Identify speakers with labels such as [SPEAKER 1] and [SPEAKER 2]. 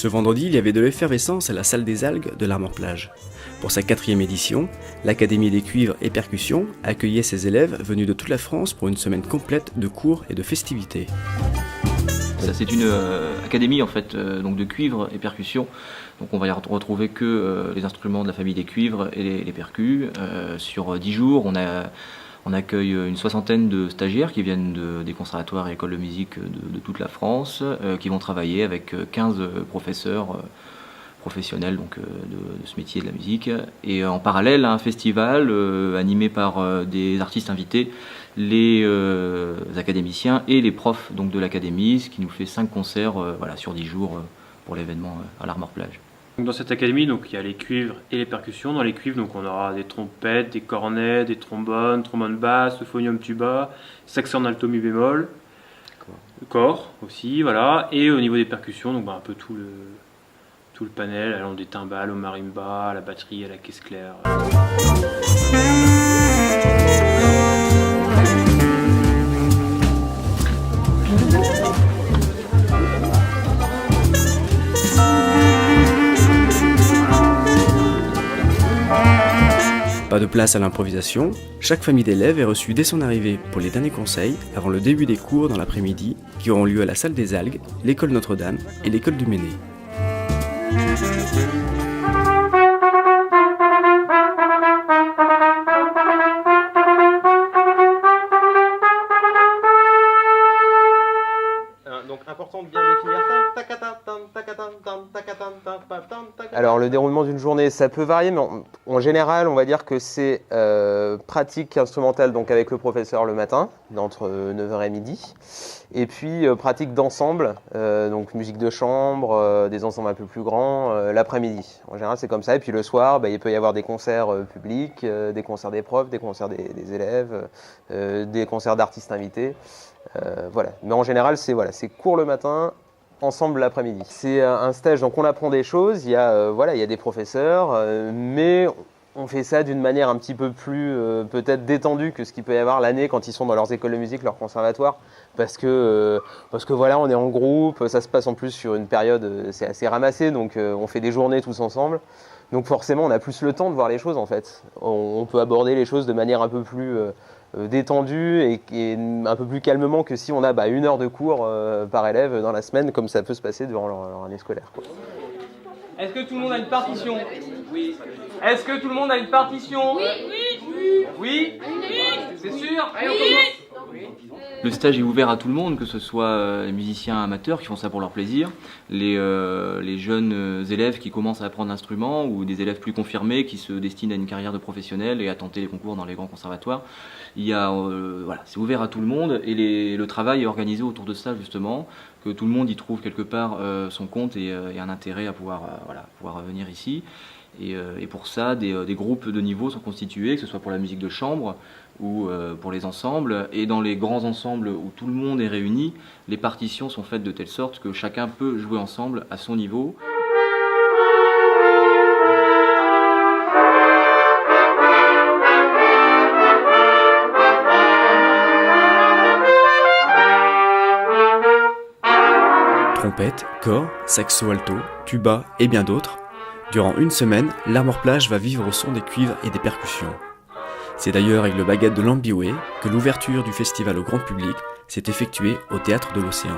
[SPEAKER 1] Ce vendredi, il y avait de l'effervescence à la salle des algues de l'Armor-Plage. Pour sa 4e édition, l'Académie des cuivres et percussions accueillait ses élèves venus de toute la France pour une semaine complète de cours et de festivités.
[SPEAKER 2] Ça, c'est une académie en fait, donc de cuivre et percussions. Donc on va y retrouver que les instruments de la famille des cuivres et les percus. Sur 10 jours, on accueille une 60aine de stagiaires qui viennent des conservatoires et écoles de musique de toute la France, qui vont travailler avec 15 professeurs professionnels donc, de ce métier de la musique. Et en parallèle, un festival animé par des artistes invités, les académiciens et les profs donc, de l'académie, ce qui nous fait 5 concerts sur 10 jours pour l'événement à l'Armor-Plage.
[SPEAKER 3] Dans cette académie, donc, il y a les cuivres et les percussions. Dans les cuivres, donc, on aura des trompettes, des cornets, des trombones, trombone basse, euphonium tuba, saxhorn alto mi bémol, le corps aussi, voilà. Et au niveau des percussions, donc, un peu tout le panel, allant des timbales au marimba, à la batterie, à la caisse claire.
[SPEAKER 1] Pas de place à l'improvisation, chaque famille d'élèves est reçue dès son arrivée pour les derniers conseils avant le début des cours dans l'après-midi qui auront lieu à la salle des algues, l'école Notre-Dame et l'école du Méné.
[SPEAKER 4] Donc important de bien définir ça. Alors le déroulement d'une journée, ça peut varier, mais en général, on va dire que c'est pratique instrumentale donc avec le professeur le matin, entre 9h et midi, et puis pratique d'ensemble, donc musique de chambre, des ensembles un peu plus grands, l'après-midi. En général, c'est comme ça. Et puis le soir, il peut y avoir des concerts publics, des concerts des profs, des concerts des élèves, des concerts d'artistes invités. Voilà. Mais en général, c'est court le matin, ensemble l'après-midi. C'est un stage, donc on apprend des choses, il y a des professeurs, mais on fait ça d'une manière un petit peu plus peut-être détendue que ce qu'il peut y avoir l'année quand ils sont dans leurs écoles de musique, leurs conservatoires, parce que voilà, on est en groupe, ça se passe en plus sur une période, c'est assez ramassé, donc on fait des journées tous ensemble. Donc forcément, on a plus le temps de voir les choses en fait. On peut aborder les choses de manière un peu plus détendue et un peu plus calmement que si on a 1 heure de cours par élève dans la semaine, comme ça peut se passer durant leur année scolaire, quoi.
[SPEAKER 5] Est-ce que tout le monde a une partition ? Oui. Est-ce que tout le monde a une partition ? Oui. Oui ? C'est sûr ? Allez, on commence.
[SPEAKER 2] Le stage est ouvert à tout le monde, que ce soit les musiciens amateurs qui font ça pour leur plaisir, les jeunes élèves qui commencent à apprendre l'instrument ou des élèves plus confirmés qui se destinent à une carrière de professionnel et à tenter les concours dans les grands conservatoires. C'est ouvert à tout le monde et le travail est organisé autour de ça justement, que tout le monde y trouve quelque part son compte et un intérêt à pouvoir venir ici. Et pour ça, des groupes de niveau sont constitués, que ce soit pour la musique de chambre ou pour les ensembles. Et dans les grands ensembles où tout le monde est réuni, les partitions sont faites de telle sorte que chacun peut jouer ensemble à son niveau.
[SPEAKER 1] Trompette, corps, saxo alto, tuba et bien d'autres. Durant une semaine, l'Armor-Plage va vivre au son des cuivres et des percussions. C'est d'ailleurs avec le bagad de l'Ambiway que l'ouverture du festival au grand public s'est effectuée au Théâtre de l'Océan.